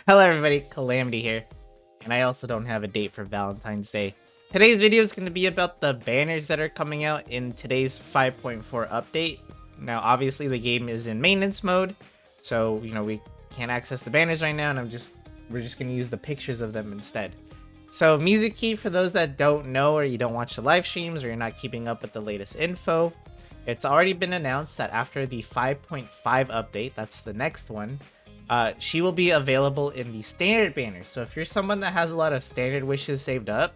Hello everybody, Calamity here, and I also don't have a date for Valentine's Day. Today's video is going to be about the banners that are coming out in today's 5.4 update. Now obviously the game is in maintenance mode, so we can't access the banners right now, and we're just going to use the pictures of them instead. So Mizuki, for those that don't know, or you don't watch the live streams, or you're not keeping up with the latest info, it's already been announced that after the 5.5 update, that's the next one, she will be available in the standard banner. So if you're someone that has a lot of standard wishes saved up,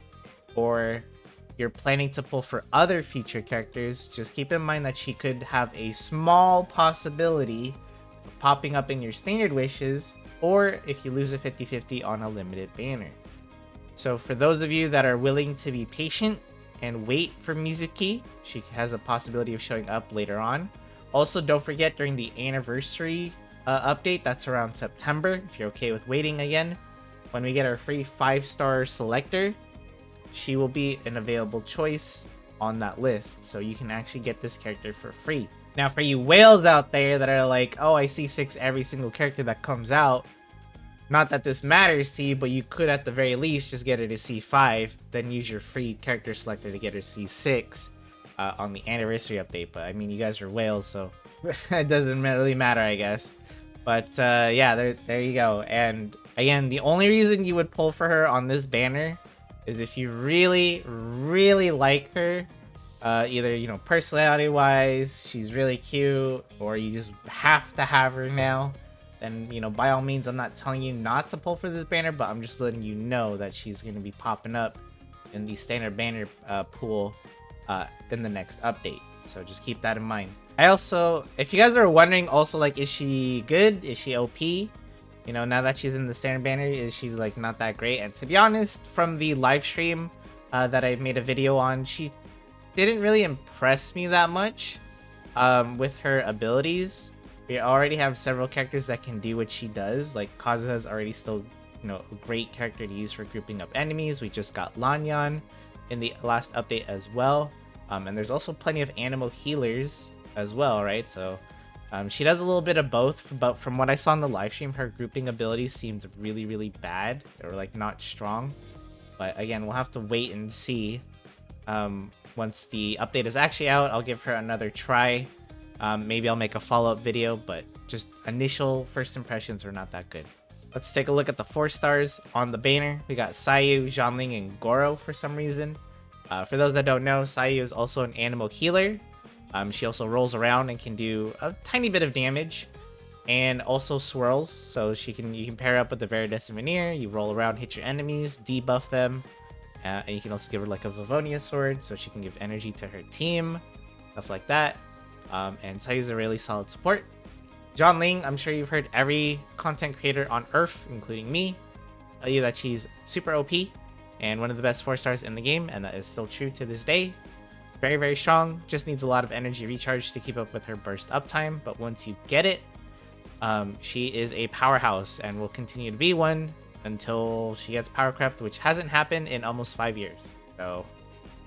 or you're planning to pull for other feature characters, just keep in mind that she could have a small possibility of popping up in your standard wishes, or if you lose a 50-50 on a limited banner. So for those of you that are willing to be patient and wait for Mizuki, she has a possibility of showing up later on. Also, don't forget, during the anniversary update, that's around September, if you're okay with waiting again, when we get our free 5-star selector, she will be an available choice on that list, so you can actually get this character for free. Now for you whales out there that are like, oh, I see 6 every single character that comes out, not that this matters to you, but you could at the very least just get her to C5, then use your free character selector to get her C6 on the anniversary update. But I mean, you guys are whales, so it doesn't really matter, I guess. But yeah, there you go. And again, the only reason you would pull for her on this banner is if you really, really like her. Either, personality wise, she's really cute, or you just have to have her now. Then, by all means, I'm not telling you not to pull for this banner, but I'm just letting you know that she's going to be popping up in the standard banner pool in the next update. So just keep that in mind. I also, if you guys are wondering also, like, is she good? Is she OP? Now that she's in the standard banner, is she, like, not that great? And to be honest, from the live stream that I made a video on, she didn't really impress me that much with her abilities. We already have several characters that can do what she does. Like, Kazuha is already still, a great character to use for grouping up enemies. We just got Lanyan in the last update as well. And there's also plenty of animal healers as well, right? So she does a little bit of both, but from what I saw in the live stream, her grouping abilities seemed really, really bad, or like not strong. But again, we'll have to wait and see. Once the update is actually out, I'll give her another try. Maybe I'll make a follow-up video, but just initial first impressions are not that good. Let's take a look at the 4 stars on the banner. We got Sayu, Zhanling, and Goro for some reason. For those that don't know, Sayu is also an animal healer. She also rolls around and can do a tiny bit of damage, and also swirls. So you can pair up with the Veridescent Veneer. You roll around, hit your enemies, debuff them, and you can also give her like a Livonia sword, so she can give energy to her team, stuff like that. And Sayu's a really solid support. Zhanling, I'm sure you've heard every content creator on Earth, including me, tell you that she's super OP and one of the best 4 stars in the game, and that is still true to this day. Very, very strong. Just needs a lot of energy recharge to keep up with her burst uptime, but once you get it, she is a powerhouse and will continue to be one until she gets power crept, which hasn't happened in almost 5 years. So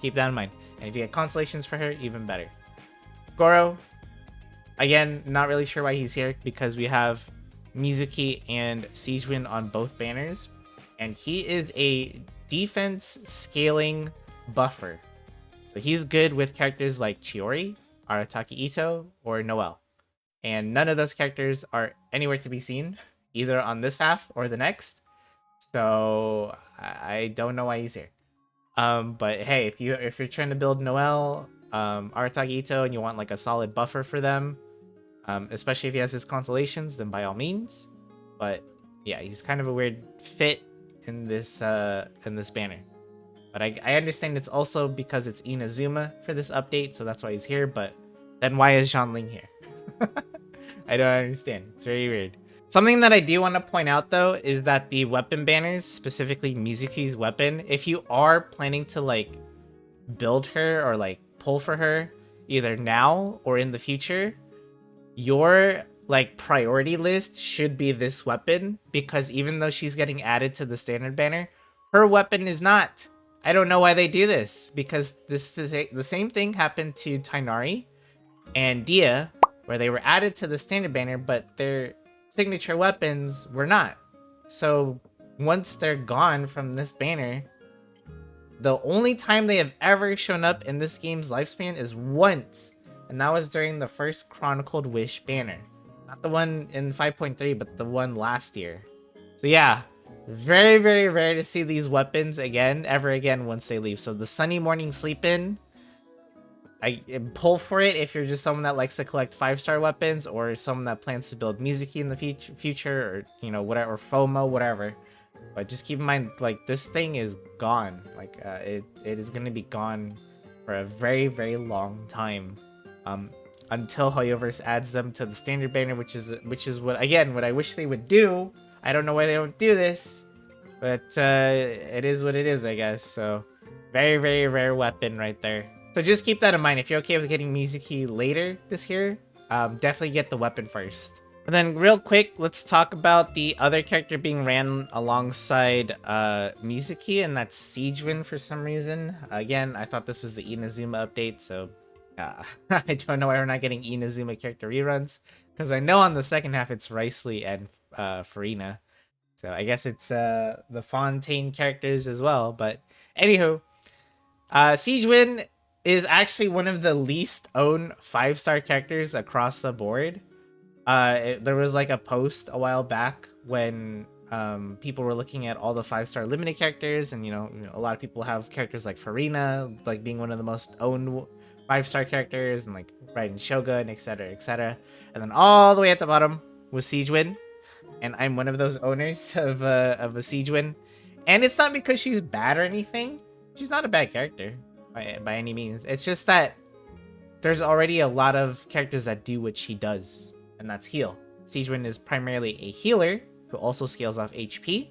keep that in mind. And if you get constellations for her, even better. Goro, again, not really sure why he's here, because we have Mizuki and Siegewin on both banners, and he is a defense scaling buffer. So he's good with characters like Chiori, Arataki Ito, or Noelle. And none of those characters are anywhere to be seen, either on this half or the next. So I don't know why he's here. But hey, if you're trying to build Noelle, Aratagi Ito, and you want like a solid buffer for them, especially if he has his constellations, then by all means. But yeah, he's kind of a weird fit in this banner. But I understand it's also because it's Inazuma for this update, so that's why he's here. But then why is Zhanling here? I don't understand. It's very weird. Something that I do want to point out, though, is that the weapon banners, specifically Mizuki's weapon, if you are planning to like build her or like pull for her either now or in the future, your like priority list should be this weapon, because even though she's getting added to the standard banner, her weapon is not. I don't know why they do this, because the same thing happened to Tainari and Dia, where they were added to the standard banner, but their signature weapons were not. So once they're gone from this banner, the only time they have ever shown up in this game's lifespan is once, and that was during the first Chronicled Wish banner. Not the one in 5.3, but the one last year. So yeah, very, very rare to see these weapons again, ever again once they leave. So the Sunny Morning Sleep In, I pull for it if you're just someone that likes to collect 5-star weapons, or someone that plans to build Mizuki in the future, or whatever, or FOMO, whatever. But just keep in mind, like, this thing is gone. Like, it is gonna be gone for a very, very long time, until Hoyoverse adds them to the standard banner, which is what I wish they would do. I don't know why they don't do this, but it is what it is, I guess. So, very, very rare weapon right there. So just keep that in mind. If you're okay with getting Mizuki later this year, definitely get the weapon first. And then real quick, let's talk about the other character being ran alongside Mizuki, and that's Siegewin for some reason. Again, I thought this was the Inazuma update, so I don't know why we're not getting Inazuma character reruns, because I know on the second half it's Ricely and Farina. So I guess it's the Fontaine characters as well. But anywho, Siegewin is actually one of the least owned 5-star characters across the board. There was like a post a while back when people were looking at all the 5-star limited characters, and a lot of people have characters like Farina like being one of the most owned 5-star characters, and like Raiden Shogun, etc., etc. And then all the way at the bottom was Siegewin, and I'm one of those owners of a Siegewin. And it's not because she's bad or anything. She's not a bad character by any means. It's just that there's already a lot of characters that do what she does, and that's heal. Siegewin is primarily a healer who also scales off HP.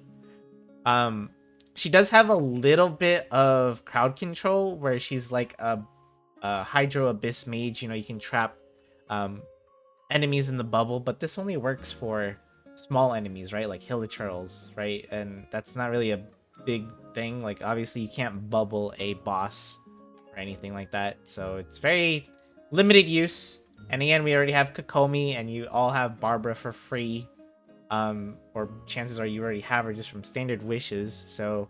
She does have a little bit of crowd control, where she's like a Hydro Abyss mage. You can trap enemies in the bubble, but this only works for small enemies, right? Like Hilichurls, right? And that's not really a big thing. Like, obviously you can't bubble a boss or anything like that, so it's very limited use. And again, we already have Kokomi, and you all have Barbara for free, or chances are you already have her just from standard wishes. So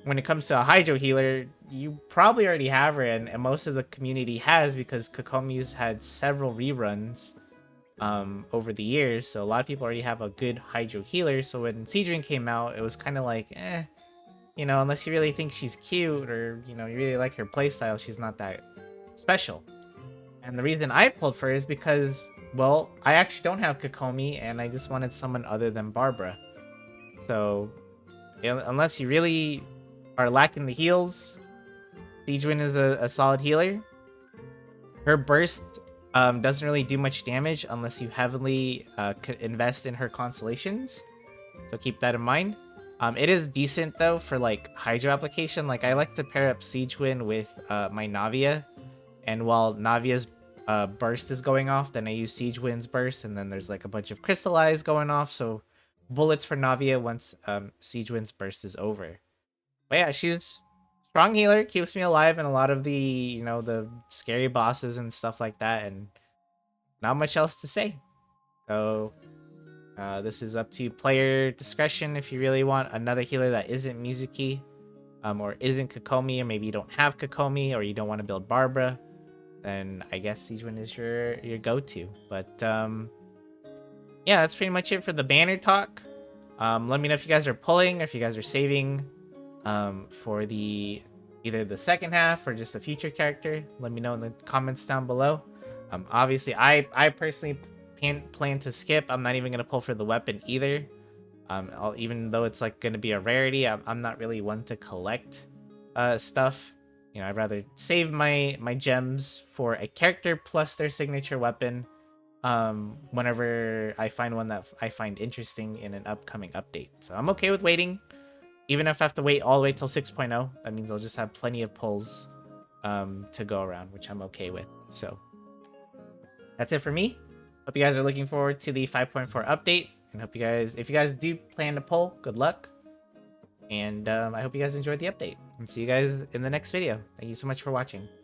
when it comes to a Hydro healer, you probably already have her, and most of the community has, because Kokomi's had several reruns over the years, so a lot of people already have a good Hydro healer. So when Siegewin came out, it was kind of like, unless you really think she's cute, or you really like her playstyle, she's not that special. And the reason I pulled for her is because, well, I actually don't have Kokomi, and I just wanted someone other than Barbara. So unless you really are lacking the heals, Siegewin is a solid healer. Her burst doesn't really do much damage unless you heavily invest in her constellations, so keep that in mind. It is decent though for like Hydro application. Like, I like to pair up Siegewin with my Navia, and while Navia's burst is going off, then I use Siegewin's burst, and then there's like a bunch of crystallize going off, so bullets for Navia once Siegewin's burst is over. But yeah, she's strong healer, keeps me alive in a lot of the the scary bosses and stuff like that, and not much else to say. So this is up to player discretion. If you really want another healer that isn't Mizuki, or isn't Kokomi, or maybe you don't have Kokomi, or you don't want to build Barbara, then I guess Siegewin is your go-to. But yeah, that's pretty much it for the banner talk. Let me know if you guys are pulling, or if you guys are saving for either the second half or just a future character. Let me know in the comments down below. Obviously, I personally plan to skip. I'm not even gonna pull for the weapon either. Even though it's like gonna be a rarity, I'm not really one to collect stuff. I'd rather save my gems for a character plus their signature weapon whenever I find one that I find interesting in an upcoming update. So I'm okay with waiting. Even if I have to wait all the way till 6.0, that means I'll just have plenty of pulls to go around, which I'm okay with. So that's it for me. Hope you guys are looking forward to the 5.4 update, and hope you guys, if you guys do plan to pull, good luck. And I hope you guys enjoyed the update, and see you guys in the next video. Thank you so much for watching.